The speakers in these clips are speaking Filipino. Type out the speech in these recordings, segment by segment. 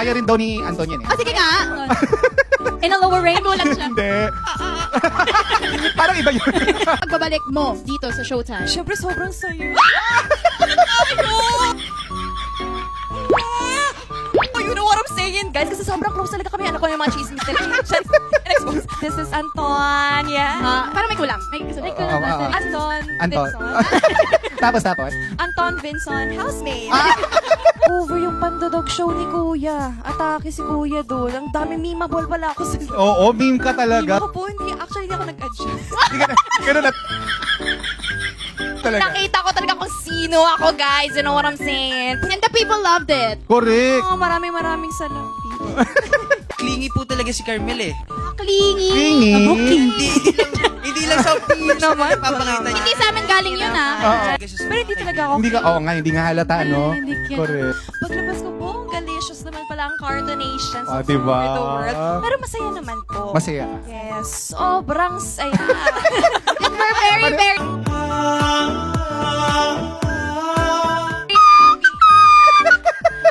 Kaya rin daw ni Anton yan eh. Oh, sige nga. In a lower range. Nagulat siya. Hindi. Parang iba yun. Pagbabalik mo dito sa Showtime. Siyempre, sobrang sayo. Oh, you know what I'm saying, guys? Kasi sobrang close talaga kami. Ano ko yung mga chismis nila. This is Anton, yeah. Parang may kulang. May kulang natin. Anton. Anton. Vincent. Tapos. Anton Vincent, housemate. Over yung Pandodog show ni Kuya. Atake si Kuya doon. Ang dami memeable pala ako sa... Oo, meme ka Meme talaga. ako po, hindi. Actually, hindi ako nag-add siya. Ganun na. Talaga. Nakita ko talaga kung sino ako, guys. You know what I'm saying? And the people loved it. Correct. Oh, maraming salamat. Clingy po talaga si Carmel eh. Clingy. Clingy. Hindi lang sa naman. papakita niya. Hindi sa amin galing yun, ah. Oo. Pero hindi talaga ako. Hindi nga halata, no? Hindi ka. Correct. Paglabas ko po, ang galicious naman pala ang cartonations Oh, all diba? over the world. Pero masaya naman po. Masaya. Yes, sobrang saya. We're very, very...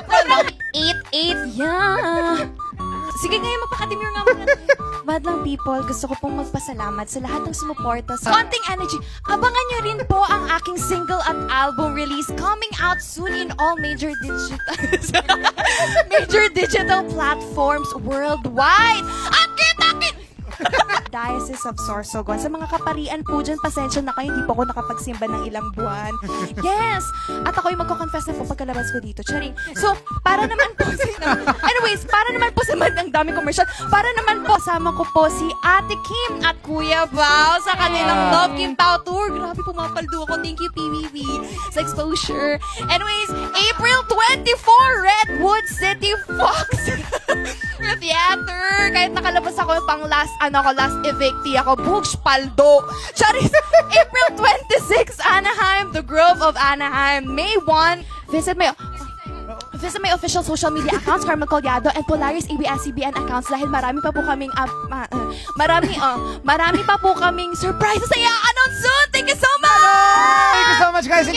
Sobrang 8-8, yeah. Sige ngayon, magpaka-demure nga muna. Madlang people, gusto ko pong magpasalamat sa lahat ng sumuporta sa Konting Energy. Abangan nyo rin po ang aking single at album release coming out soon in all major digital platforms worldwide. At kita-kit! Diocese of Sorsogon. Sa mga kaparian po dyan, pasensya na kayo, hindi po ako nakapagsimba ng ilang buwan. Yes! At ako'y magko-confess na po pagkalabas ko dito. Charing. So, para naman po anyways, para naman po sa ang daming commercial, para naman po, sama ko po si Ate Kim at Kuya Bao sa kanilang Love Kim Bao Tour. Grabe, pumapaldo ako. Thank you, PBB, sa exposure. Anyways, April 24, Redwood City Fox Theater. Kahit nakalabas ako pang last evictee ako, Bugs Paldo. Charis, April 26, Anaheim, The Grove of Anaheim. May 1, visit my official social media accounts, Carmel Collado, and Polaris ABS-CBN accounts dahil marami pa po kaming surprises na i-announce soon. Thank you so much! Thank you so much, guys.